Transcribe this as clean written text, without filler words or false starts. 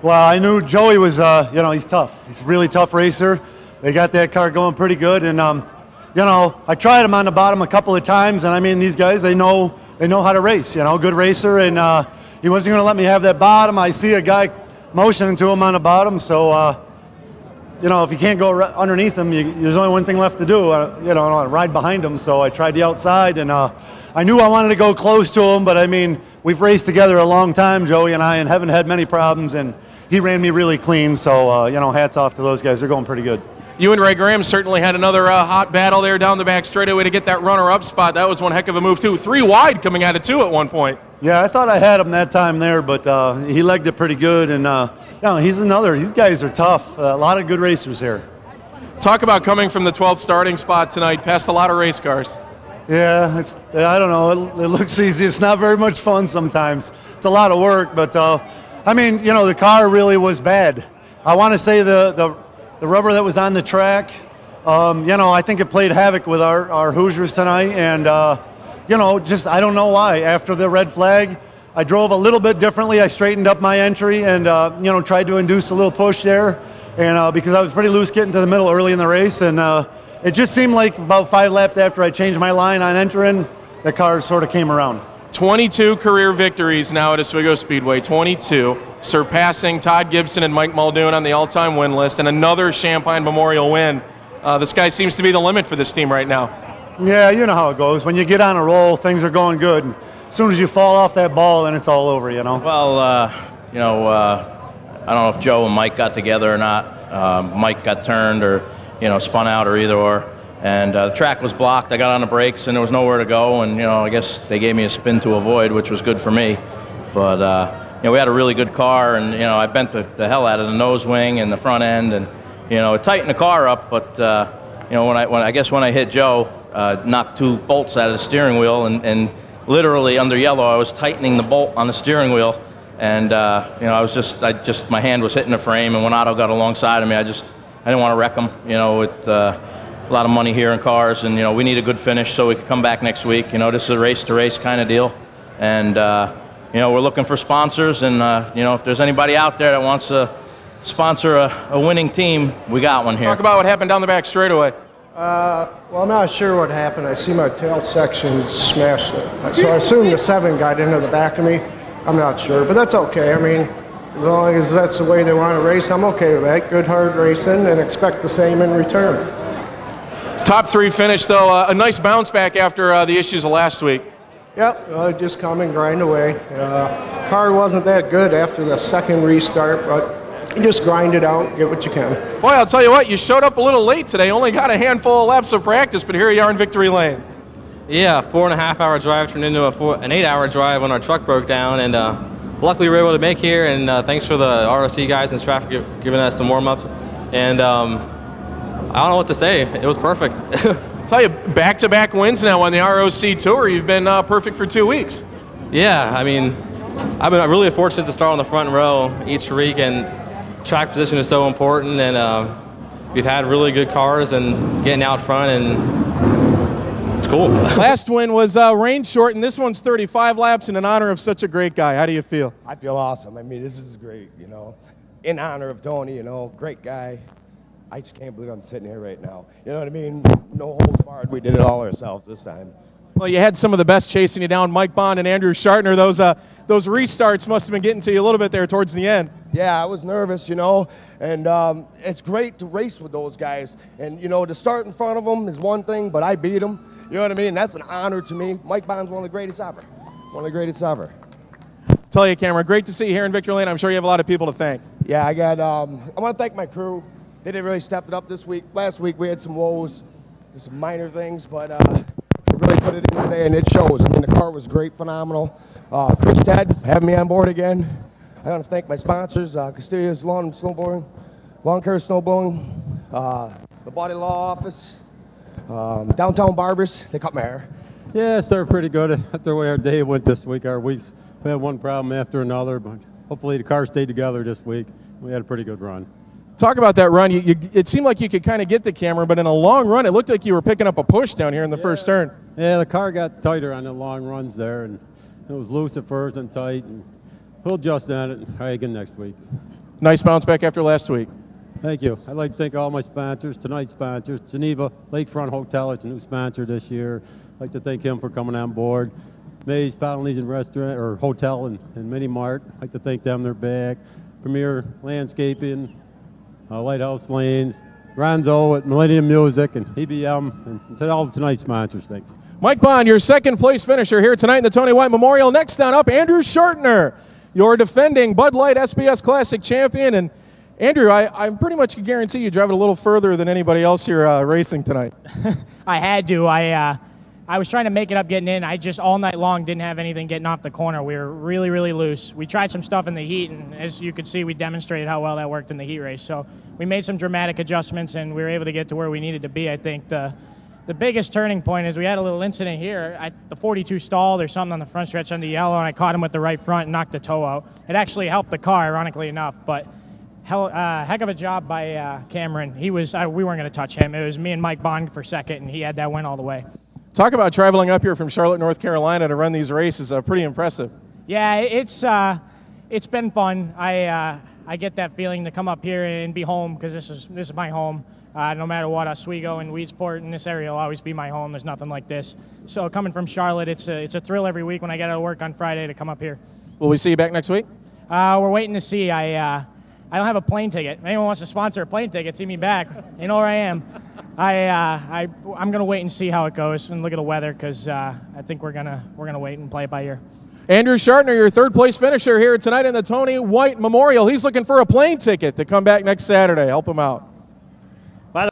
Well, I knew Joey was, he's tough. He's a really tough racer. They got that car going pretty good, and I tried him on the bottom a couple of times, and I mean, these guys, they know how to race. Good racer, and he wasn't going to let me have that bottom. I see a guy motioning to him on the bottom, so if you can't go underneath him, there's only one thing left to do. Ride behind him. So I tried the outside, and I knew I wanted to go close to him, but I mean, we've raced together a long time, Joey and I, and haven't had many problems, and he ran me really clean. So hats off to those guys. They're going pretty good. You and Ray Graham certainly had another hot battle there down the back straightaway to get that runner-up spot. That was one heck of a move, too. 3 wide coming out of 2 at one point. Yeah, I thought I had him that time there, but he legged it pretty good. And, these guys are tough. A lot of good racers here. Talk about coming from the 12th starting spot tonight, past a lot of race cars. Yeah, I don't know. It looks easy. It's not very much fun sometimes. It's a lot of work, but, the car really was bad. I want to say the rubber that was on the track, I think it played havoc with our Hoosiers tonight. And, I don't know why. After the red flag, I drove a little bit differently. I straightened up my entry and, tried to induce a little push there. And because I was pretty loose getting to the middle early in the race. And it just seemed like about 5 laps after I changed my line on entering, the car sort of came around. 22 career victories now at Oswego Speedway, 22, surpassing Todd Gibson and Mike Muldoon on the all-time win list, and another Champagne Memorial win. The sky seems to be the limit for this team right now. Yeah, you know how it goes. When you get on a roll, things are going good. As soon as you fall off that ball, then it's all over, Well, I don't know if Joe and Mike got together or not. Mike got turned or, spun out or either or. And the track was blocked. I got on the brakes, and there was nowhere to go. And, I guess they gave me a spin to avoid, which was good for me. But, we had a really good car, and, I bent the hell out of the nose wing and the front end. And, it tightened the car up. But, when I hit Joe, knocked 2 bolts out of the steering wheel. And literally under yellow, I was tightening the bolt on the steering wheel. And, my hand was hitting the frame. And when Otto got alongside of me, I didn't want to wreck him, a lot of money here in cars, and we need a good finish so we can come back next week. This is a race-to-race kind of deal, and we're looking for sponsors, and if there's anybody out there that wants to sponsor a winning team, we got one here. Talk about what happened down the back straightaway. Well, I'm not sure what happened. I see my tail section smashed, so I assume the 7 got into the back of me. I'm not sure, but that's okay. I mean, as long as that's the way they want to race, I'm okay with that. Good, hard racing, and expect the same in return. Top 3 finish, though. A nice bounce back after the issues of last week. Yep, just come and grind away. Car wasn't that good after the second restart, but you just grind it out, get what you can. Boy, I'll tell you what, you showed up a little late today. Only got a handful of laps of practice, but here you are in victory lane. Yeah, 4.5-hour drive turned into an 8-hour drive when our truck broke down, and luckily we were able to make here. And thanks for the ROC guys and traffic giving us some warm-ups. And I don't know what to say. It was perfect. Tell you, back-to-back wins now on the ROC Tour. You've been perfect for 2 weeks. Yeah, I mean, I've been really fortunate to start on the front row each week, and track position is so important, and we've had really good cars and getting out front, and it's cool. Last win was rain short, and this one's 35 laps in honor of such a great guy. How do you feel? I feel awesome. I mean, this is great, in honor of Tony, great guy. I just can't believe I'm sitting here right now. You know what I mean? No holds barred. We did it all ourselves this time. Well, you had some of the best chasing you down, Mike Bond and Andrew Schartner. Those restarts must have been getting to you a little bit there towards the end. Yeah, I was nervous, and it's great to race with those guys. And, to start in front of them is one thing, but I beat them. You know what I mean? That's an honor to me. Mike Bond's one of the greatest ever. One of the greatest ever. Tell you, Cameron, great to see you here in Victory Lane. I'm sure you have a lot of people to thank. Yeah, I want to thank my crew. They didn't really step it up this week. Last week we had some woes, some minor things, but we really put it in today, and it shows. I mean, the car was great, phenomenal. Chris Ted, having me on board again. I want to thank my sponsors, Castillo's Lawn Snowboarding, Lawn Care Snowblowing, the Body Law Office, Downtown Barbers. They cut my hair. Yes, they're pretty good. The way our day went this week, we had one problem after another, but hopefully the car stayed together this week. We had a pretty good run. Talk about that run. It seemed like you could kind of get the camera, but in a long run, it looked like you were picking up a push down here in the first turn. Yeah, the car got tighter on the long runs there, and it was loose at first and tight. And we'll adjust on it and try again next week. Nice bounce back after last week. Thank you. I'd like to thank all my sponsors, tonight's sponsors. Geneva Lakefront Hotel is a new sponsor this year. I'd like to thank him for coming on board. May's Polynesian Restaurant or Hotel and Mini Mart. I'd like to thank them. They're back. Premier Landscaping, Lighthouse Lanes, Ronzo at Millennium Music, and EBM, and to all tonight's sponsors. Thanks. Mike Bond, your second place finisher here tonight in the Tony White Memorial. Next down up, Andrew Shortner, your defending Bud Light SBS Classic champion. And Andrew, I pretty much can guarantee you drive it a little further than anybody else here racing tonight. I had to. I was trying to make it up getting in. I just all night long didn't have anything getting off the corner. We were really, really loose. We tried some stuff in the heat, and as you could see, we demonstrated how well that worked in the heat race. So we made some dramatic adjustments, and we were able to get to where we needed to be. I think the biggest turning point is we had a little incident here. The 42 stalled or something on the front stretch on the yellow, and I caught him with the right front and knocked the toe out. It actually helped the car, ironically enough, but heck of a job by Cameron. We weren't going to touch him. It was me and Mike Bond for second, and he had that win all the way. Talk about traveling up here from Charlotte, North Carolina to run these races. Pretty impressive. Yeah, it's been fun. I get that feeling to come up here and be home because this is my home. No matter what, Oswego and Weedsport in this area will always be my home. There's nothing like this. So coming from Charlotte, it's a thrill every week when I get out of work on Friday to come up here. Will we see you back next week? We're waiting to see. I don't have a plane ticket. If anyone wants to sponsor a plane ticket, see me back. You know where I am. I'm gonna wait and see how it goes and look at the weather because I think we're gonna wait and play it by ear. Andrew Shortner, your third place finisher here tonight in the Tony White Memorial. He's looking for a plane ticket to come back next Saturday. Help him out.